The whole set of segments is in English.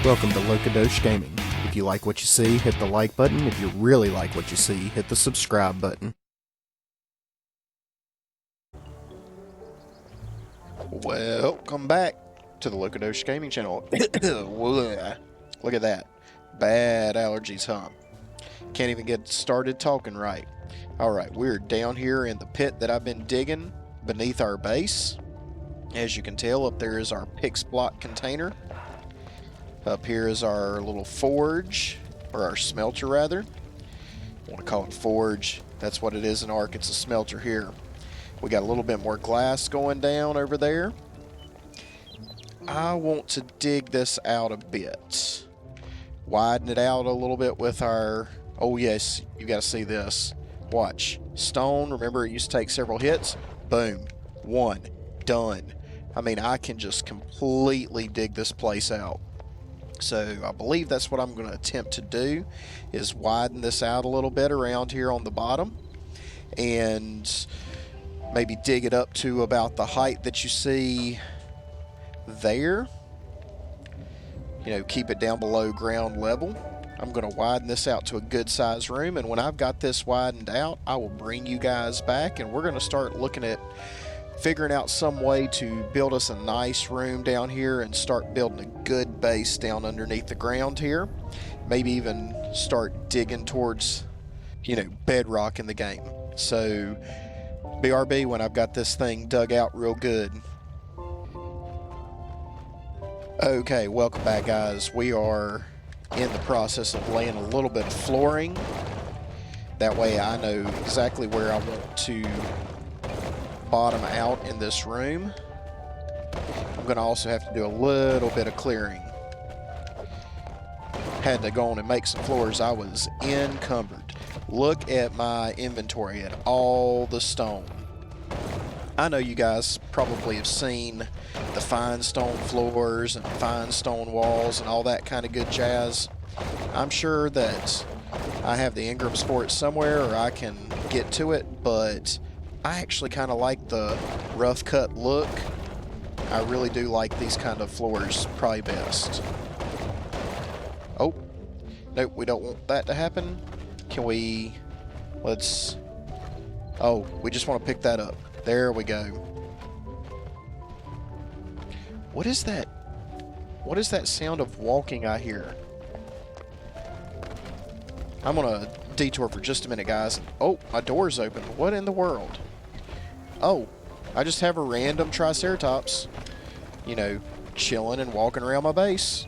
Welcome to Lokadosh Gaming. If you like what you see, hit the like button. If you really like what you see, hit the subscribe button. Welcome back to the Lokadosh Gaming channel. Look at that. Bad allergies, huh? Can't even get started talking right. Alright, we're down here in the pit that I've been digging beneath our base. As you can tell, up there is our Pix block container. Up here is our little forge, or our smelter rather. I want to call it forge. That's what it is in Ark. It's a smelter here. We got a little bit more glass going down over there. I want to dig this out a bit. Widen it out a little bit with our... Oh yes, you got to see this. Watch. Stone, remember it used to take several hits? Boom. One. Done. I mean, I can just completely dig this place out. So I believe that's what I'm going to attempt to do, is widen this out a little bit around here on the bottom and maybe dig it up to about the height that you see there. You know, keep it down below ground level. I'm going to widen this out to a good size room, and when I've got this widened out, I will bring you guys back and we're going to start looking at figuring out some way to build us a nice room down here and start building a good base down underneath the ground here. Maybe even start digging towards, you know, bedrock in the game. So, BRB when I've got this thing dug out real good. Okay, welcome back guys. We are in the process of laying a little bit of flooring. That way I know exactly where I want to bottom out in this room. I'm going to also have to do a little bit of clearing. Had to go on and make some floors. I was encumbered. Look at my inventory at all the stone. I know you guys probably have seen the fine stone floors and fine stone walls and all that kind of good jazz. I'm sure that I have the Ingram Sport somewhere or I can get to it, but I actually kind of like the rough cut look. I really do like these kind of floors probably best. Oh, nope, we don't want that to happen. Can we, oh, we just want to pick that up. There we go. What is that? What is that sound of walking I hear? I'm gonna detour for just a minute, guys. Oh, my door's open. What in the world? Oh, I just have a random Triceratops, you know, chilling and walking around my base.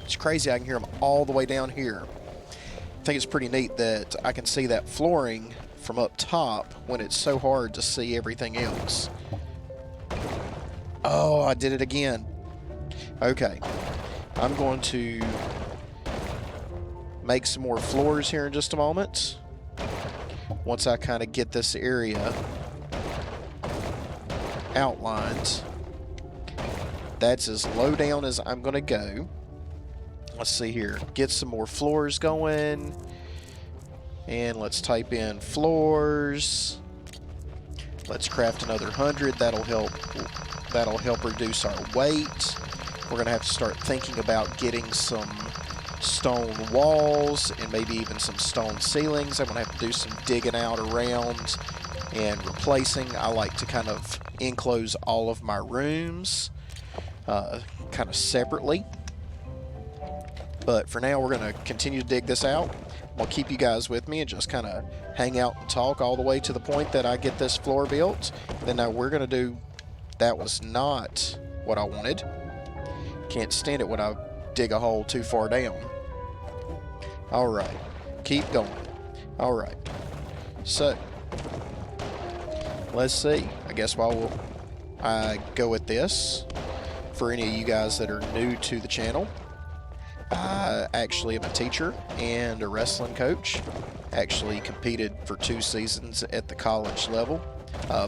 It's crazy, I can hear them all the way down here. I think it's pretty neat that I can see that flooring from up top when it's so hard to see everything else. Oh, I did it again. Okay, I'm going to make some more floors here in just a moment. Once I kind of get this area outlined. That's as low down as I'm gonna go. Let's see here. Get some more floors going. And let's type in floors. Let's craft another 100. That'll help reduce our weight. We're gonna have to start thinking about getting some stone walls and maybe even some stone ceilings. I'm gonna have to do some digging out around and replacing. I like to kind of enclose all of my rooms kind of separately. But for now, we're going to continue to dig this out. I'll keep you guys with me and just kind of hang out and talk all the way to the point that I get this floor built. Then now we're going to do... That was not what I wanted. Can't stand it when I dig a hole too far down. Alright. Keep going. Alright. So... Let's see. I guess while I go with this, for any of you guys that are new to the channel, I actually am a teacher and a wrestling coach. Actually competed for 2 seasons at the college level,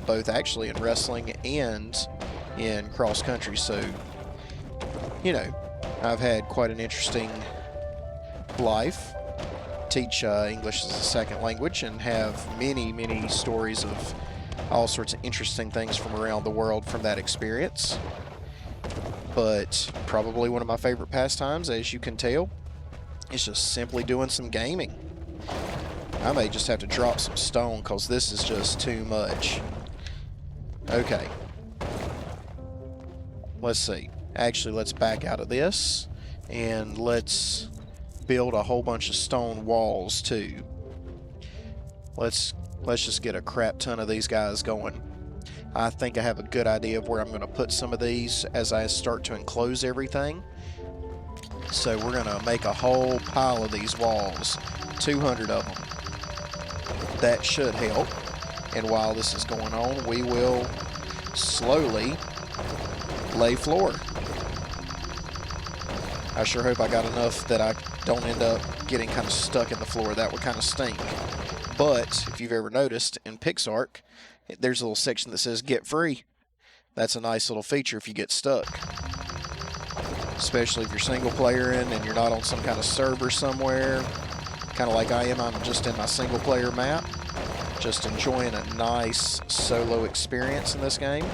both actually in wrestling and in cross country. So, you know, I've had quite an interesting life. Teach English as a second language and have many stories of all sorts of interesting things from around the world from that experience. but probably one of my favorite pastimes, as you can tell, is just simply doing some gaming. I may just have to drop some stone because this is just too much. Okay. Let's see. Actually, let's back out of this and let's build a whole bunch of stone walls too. Let's just get a crap ton of these guys going. I think I have a good idea of where I'm going to put some of these as I start to enclose everything. So we're going to make a whole pile of these walls, 200 of them. That should help. And while this is going on, we will slowly lay floor. I sure hope I got enough that I don't end up getting kind of stuck in the floor. That would kind of stink. But if you've ever noticed in PixArk, there's a little section that says get free. That's a nice little feature if you get stuck. Especially if you're single player in and you're not on some kind of server somewhere. Kind of like I am, I'm just in my single player map. Just enjoying a nice solo experience in this game.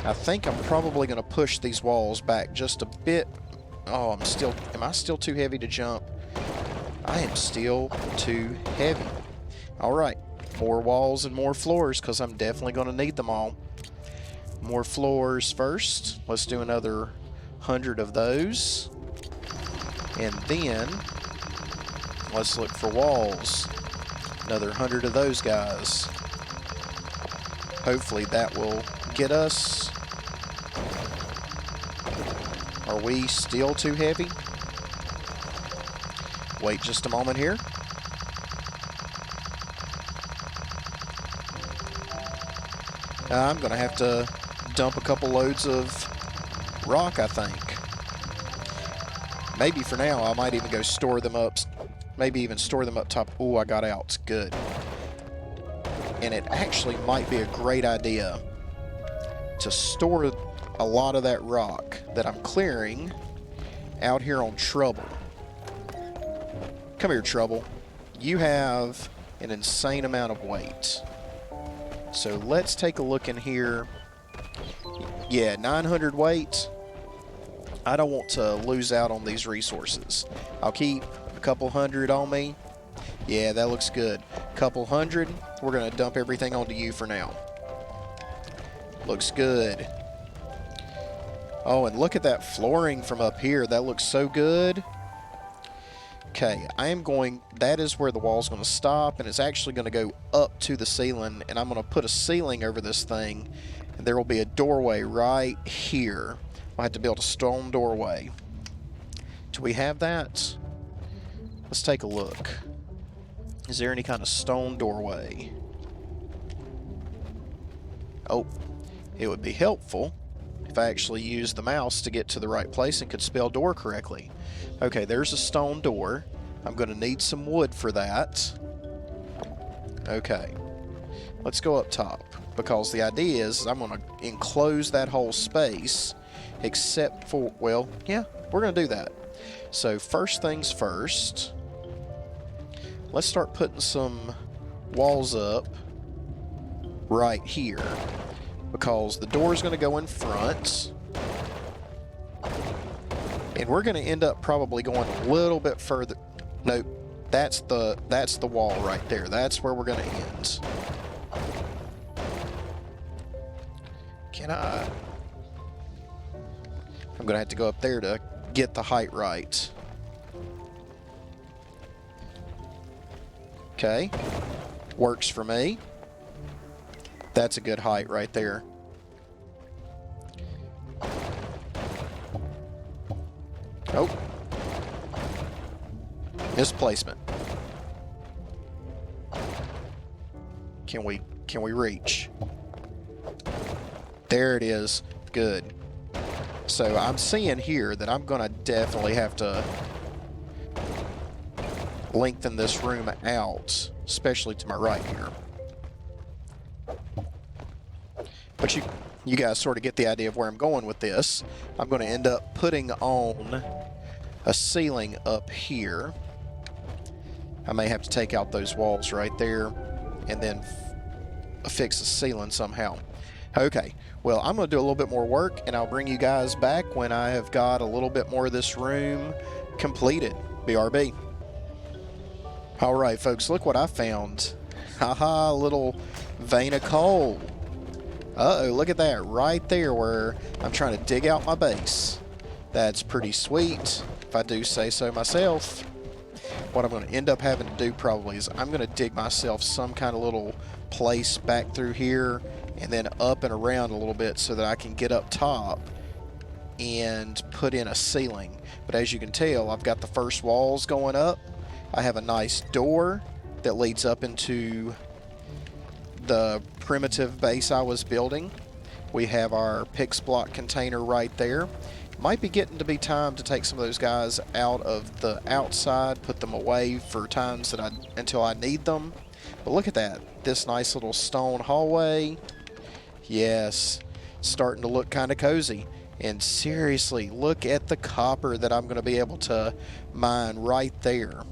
I think I'm probably going to push these walls back just a bit. Oh, am I still too heavy to jump? I am still too heavy. Alright, more walls and more floors because I'm definitely going to need them all. More floors first. Let's do another 100 of those. And then, let's look for walls. Another 100 of those guys. Hopefully that will get us. Are we still too heavy? Wait just a moment here. I'm going to have to dump a couple loads of rock, I think. Maybe for now, I might even go store them up. Maybe even store them up top. Oh, I got out. Good. And it actually might be a great idea to store a lot of that rock that I'm clearing out here on Trouble. Come here, Trouble. You have an insane amount of weight. So let's take a look in here. Yeah, 900 weight. I don't want to lose out on these resources. I'll keep a couple hundred on me. Yeah, that looks good. Couple hundred. We're going to dump everything onto you for now. Looks good. Oh, and look at that flooring from up here. That looks so good. Okay, that is where the wall's going to stop, and it's actually going to go up to the ceiling, and I'm going to put a ceiling over this thing, and there will be a doorway right here. I'll have to build a stone doorway. Do we have that? Let's take a look. Is there any kind of stone doorway? Oh, it would be helpful if I actually used the mouse to get to the right place and could spell door correctly. Okay, there's a stone door. I'm going to need some wood for that. Okay, let's go up top, because the idea is I'm going to enclose that whole space, except for, well, yeah, we're going to do that. So first things first, let's start putting some walls up right here, because the door is going to go in front, and we're going to end up probably going a little bit further. Nope, that's the wall right there. That's where we're going to end. I'm going to have to go up there to get the height right. Okay, works for me. That's a good height right there. Oh. Misplacement. Can we reach? There it is. Good. So I'm seeing here that I'm going to definitely have to lengthen this room out, especially to my right here. But you guys sort of get the idea of where I'm going with this. I'm going to end up putting on a ceiling up here. I may have to take out those walls right there and then affix the ceiling somehow. Okay, well, I'm going to do a little bit more work, and I'll bring you guys back when I have got a little bit more of this room completed. BRB. All right, folks, look what I found. Haha, a little vein of coal. Uh-oh, look at that right there where I'm trying to dig out my base. That's pretty sweet, if I do say so myself. What I'm going to end up having to do probably is I'm going to dig myself some kind of little place back through here and then up and around a little bit so that I can get up top and put in a ceiling. But as you can tell, I've got the first walls going up. I have a nice door that leads up into the primitive base I was building. We have our Pix block container right there. Might be getting to be time to take some of those guys out of the outside, put them away for times that until I need them. But look at that, this nice little stone hallway. Yes, it's starting to look kind of cozy. And seriously, look at the copper that I'm going to be able to mine right there.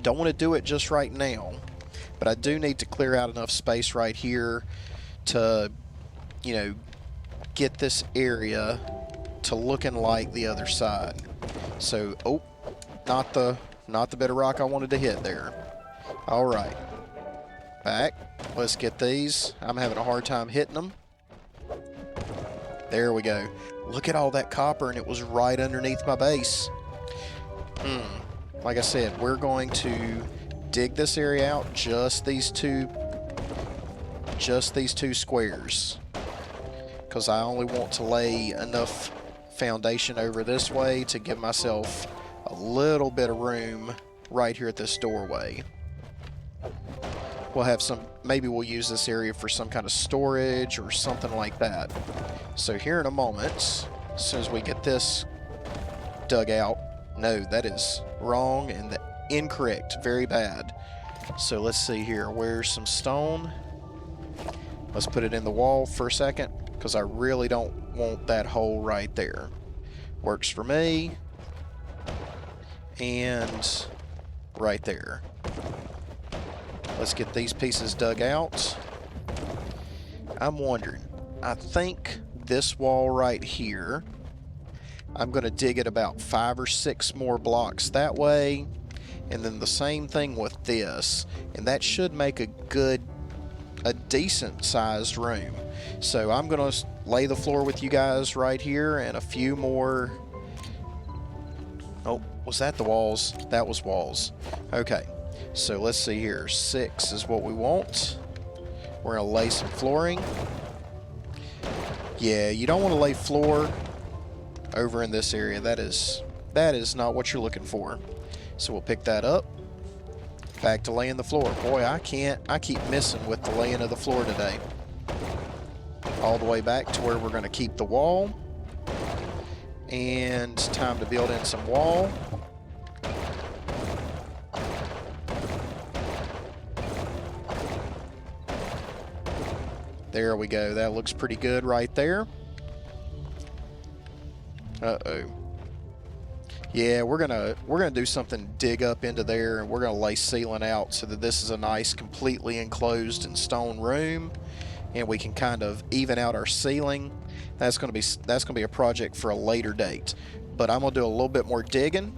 Don't want to do it just right now, but I do need to clear out enough space right here to, you know, get this area to looking like the other side. So, oh, not the bit of rock I wanted to hit there. All right, back. Let's get these. I'm having a hard time hitting them. There we go. Look at all that copper, and it was right underneath my base. Like I said, we're going to dig this area out, just these two squares, because I only want to lay enough foundation over this way to give myself a little bit of room right here at this doorway. We'll have some, maybe we'll use this area for some kind of storage or something like that. So here in a moment, as soon as we get this dug out, no, that is wrong and incorrect, very bad. So let's see here, where's some stone? Let's put it in the wall for a second, because I really don't want that hole right there. Works for me. And right there. Let's get these pieces dug out. I'm wondering, I think this wall right here, I'm going to dig it about 5 or 6 more blocks that way, and then the same thing with this, and that should make a decent sized room. So I'm going to lay the floor with you guys right here, and a few more. Oh, was that the walls? That was walls. Okay, so let's see here. 6 is what we want. We're going to lay some flooring. Yeah, you don't want to lay floor over in this area. That is not what you're looking for. So we'll pick that up. Back to laying the floor. Boy, I keep missing with the laying of the floor today. All the way back to where we're going to keep the wall. And time to build in some wall. There we go. That looks pretty good right there. Uh-oh. Yeah, we're gonna do something, dig up into there, and we're gonna lay ceiling out so that this is a nice, completely enclosed and stone room, and we can kind of even out our ceiling. That's gonna be a project for a later date. But I'm gonna do a little bit more digging,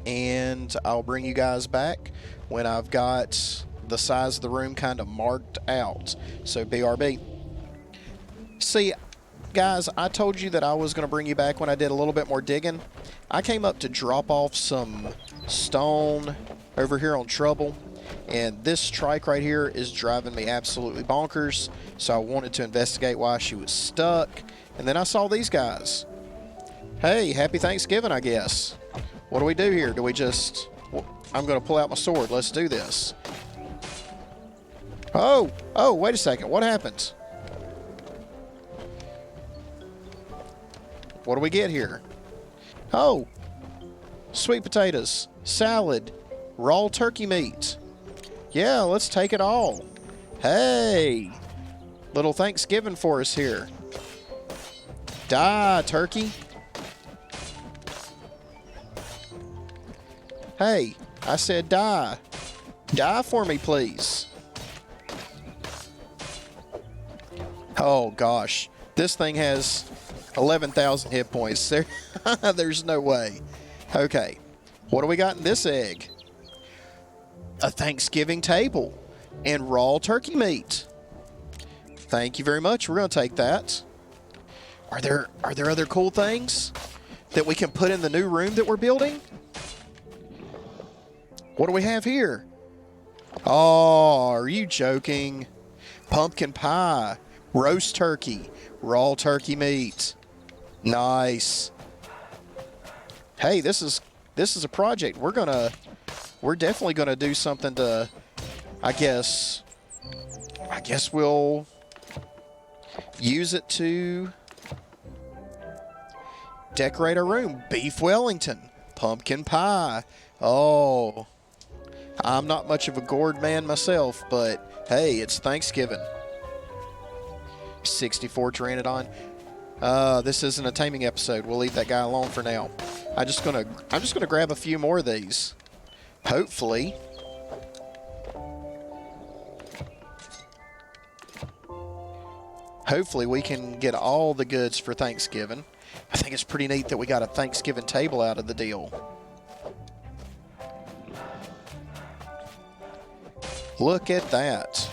and I'll bring you guys back when I've got the size of the room kind of marked out. So BRB. See, guys, I told you that I was going to bring you back when I did a little bit more digging. I came up to drop off some stone over here on Trouble, and this trike right here is driving me absolutely bonkers, so I wanted to investigate why she was stuck, and then I saw these guys. Hey, happy Thanksgiving, I guess. What do we do here? Do we just... I'm going to pull out my sword. Let's do this. Oh, wait a second. What happened? What do we get here? Oh, sweet potatoes, salad, raw turkey meat. Yeah, let's take it all. Hey, little Thanksgiving for us here. Die, turkey. Hey, I said die. Die for me, please. Oh, gosh. This thing has 11,000 hit points. There's no way. Okay. What do we got in this egg? A Thanksgiving table and raw turkey meat. Thank you very much. We're going to take that. Are there other cool things that we can put in the new room that we're building? What do we have here? Oh, are you joking? Pumpkin pie, roast turkey, raw turkey meat. Nice. Hey, this is a project. We're definitely gonna do something to, I guess we'll use it to decorate our room. Beef Wellington, pumpkin pie. Oh, I'm not much of a gourd man myself, but hey, it's Thanksgiving. 64 Pteranodon. This isn't a taming episode. We'll leave that guy alone for now. I'm just gonna grab a few more of these. Hopefully we can get all the goods for Thanksgiving. I think it's pretty neat that we got a Thanksgiving table out of the deal. Look at that.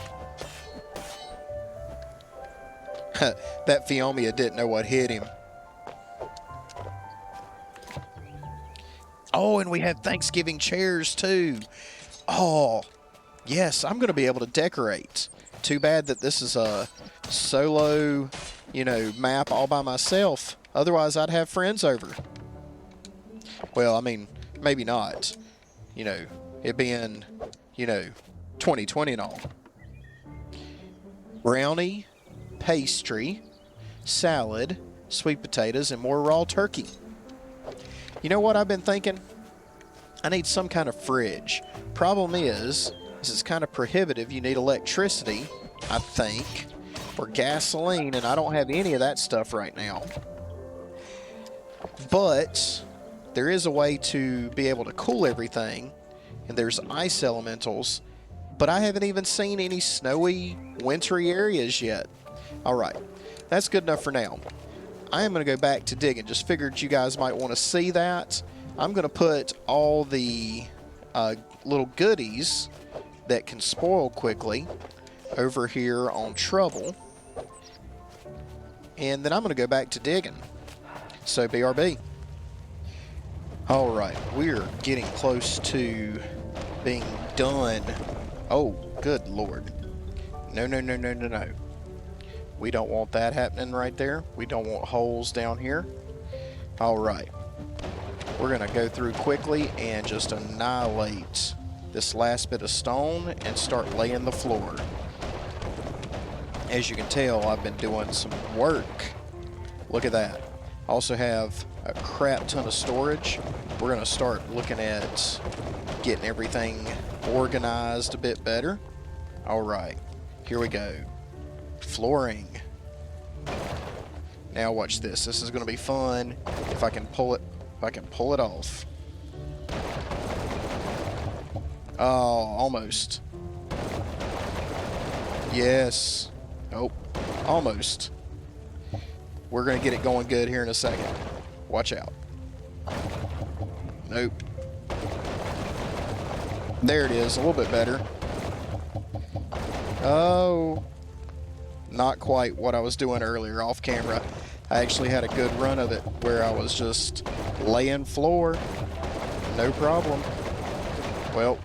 That Phiomia didn't know what hit him. Oh, and we have Thanksgiving chairs too. Oh, yes, I'm going to be able to decorate. Too bad that this is a solo, map all by myself. Otherwise, I'd have friends over. Well, I mean, maybe not. It being, 2020 and all. Brownie, pastry, salad, sweet potatoes, and more raw turkey. You know what I've been thinking? I need some kind of fridge. Problem is it's kind of prohibitive. You need electricity, I think, or gasoline, and I don't have any of that stuff right now. But there is a way to be able to cool everything, and there's ice elementals, but I haven't even seen any snowy, wintry areas yet. All right, that's good enough for now. I am going to go back to digging. Just figured you guys might want to see that. I'm going to put all the little goodies that can spoil quickly over here on Trouble. And then I'm going to go back to digging. So BRB. All right, we're getting close to being done. Oh, good Lord. No. We don't want that happening right there. We don't want holes down here. All right. We're going to go through quickly and just annihilate this last bit of stone and start laying the floor. As you can tell, I've been doing some work. Look at that. Also have a crap ton of storage. We're going to start looking at getting everything organized a bit better. All right. Here we go. Flooring. Now watch this. This is going to be fun if I can pull it. If I can pull it off. Oh, almost. Yes. Oh, almost. We're going to get it going good here in a second. Watch out. Nope. There it is. A little bit better. Oh. Not quite what I was doing earlier off camera. I actually had a good run of it where I was just laying floor. No problem. Well,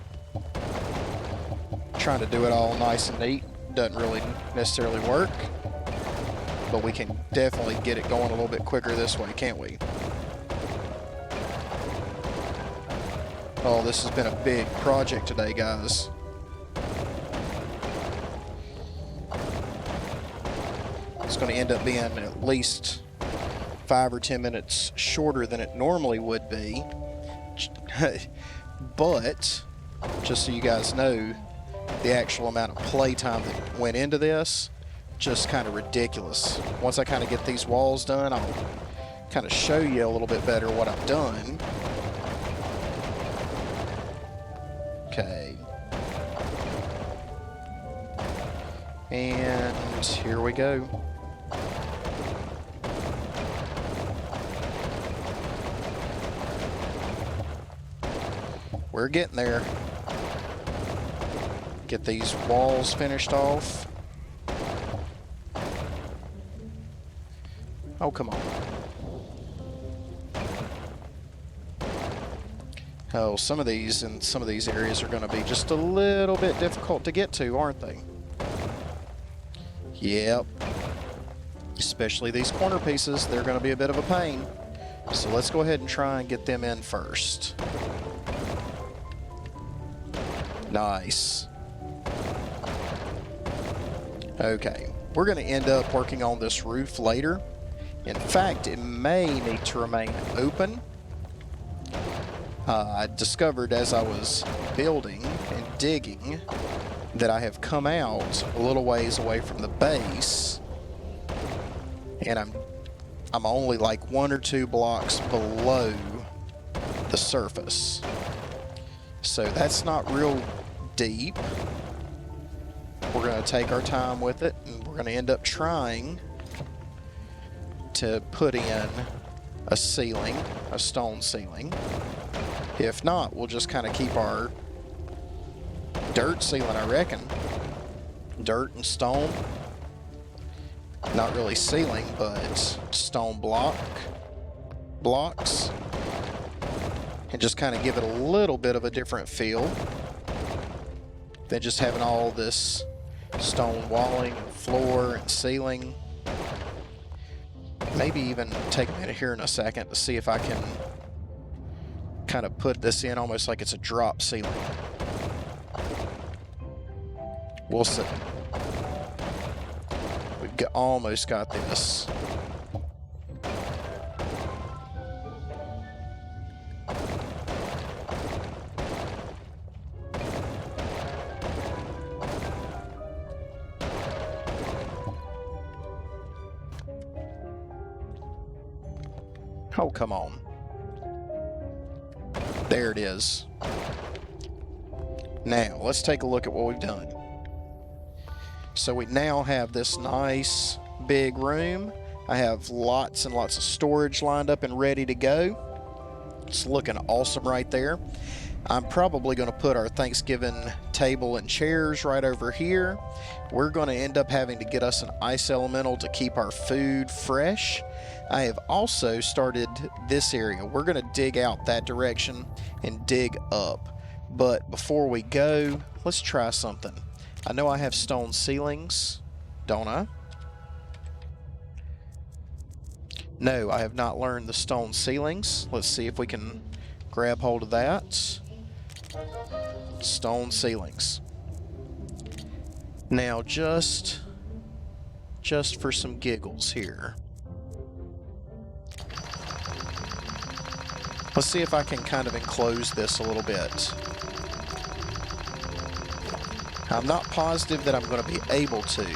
trying to do it all nice and neat doesn't really necessarily work. But we can definitely get it going a little bit quicker this way, can't we? Oh, this has been a big project today, guys. It's going to end up being at least 5 or 10 minutes shorter than it normally would be. But, just so you guys know, the actual amount of playtime that went into this, just kind of ridiculous. Once I kind of get these walls done, I'll kind of show you a little bit better what I've done. Okay. And here we go. We're getting there. Get these walls finished off. Oh, come on. Oh, some of these in some of these areas are going to be just a little bit difficult to get to, aren't they? Yep. Especially these corner pieces, they're going to be a bit of a pain. So let's go ahead and try and get them in first. Nice. Okay, we're going to end up working on this roof later. In fact, it may need to remain open. I discovered as I was building and digging that I have come out a little ways away from the base, and I'm only like 1 or 2 blocks below the surface. So that's not real deep. We're going to take our time with it, and we're going to end up trying to put in a ceiling, a stone ceiling. If not, we'll just kind of keep our dirt ceiling, I reckon. Dirt and stone. Not really ceiling, but stone blocks. And just kind of give it a little bit of a different feel than just having all this stone walling, floor, and ceiling. Maybe even take a minute here in a second to see if I can kind of put this in almost like it's a drop ceiling. We'll see. We've almost got this. Oh, come on. There it is. Now, let's take a look at what we've done. So we now have this nice big room. I have lots and lots of storage lined up and ready to go. It's looking awesome right there. I'm probably going to put our Thanksgiving table and chairs right over here. We're going to end up having to get us an ice elemental to keep our food fresh. I have also started this area. We're going to dig out that direction and dig up. But before we go, let's try something. I know I have stone ceilings, don't I? No, I have not learned the stone ceilings. Let's see if we can grab hold of that. Stone ceilings. Now, just for some giggles here, let's see if I can kind of enclose this a little bit. I'm not positive that I'm going to be able to.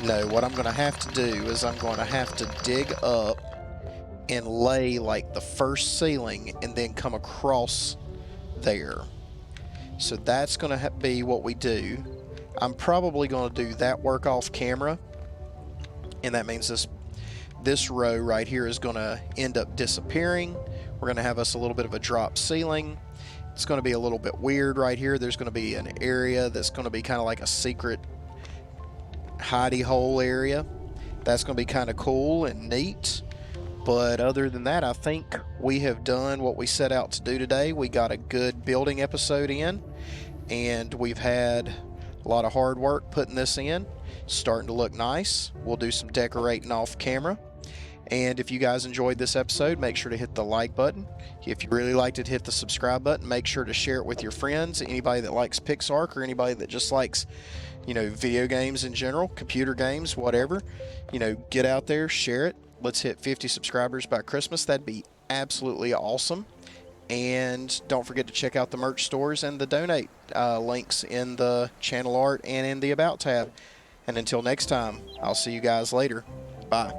No, what I'm going to have to do is I'm going to have to dig up and lay like the first ceiling and then come across there. So that's going to be what we do. I'm probably going to do that work off camera, and that means this row right here is going to end up disappearing. We're going to have us a little bit of a drop ceiling. It's going to be a little bit weird right here. There's going to be an area that's going to be kind of like a secret hidey hole area. That's going to be kind of cool and neat. But other than that, I think we have done what we set out to do today. We got a good building episode in, and we've had a lot of hard work putting this in. It's starting to look nice. We'll do some decorating off camera. And if you guys enjoyed this episode, make sure to hit the like button. If you really liked it, hit the subscribe button. Make sure to share it with your friends, anybody that likes PixArk or anybody that just likes, video games in general, computer games, whatever. Get out there, share it. Let's hit 50 subscribers by Christmas. That'd be absolutely awesome. And don't forget to check out the merch stores and the donate links in the channel art and in the About tab. And until next time, I'll see you guys later. Bye.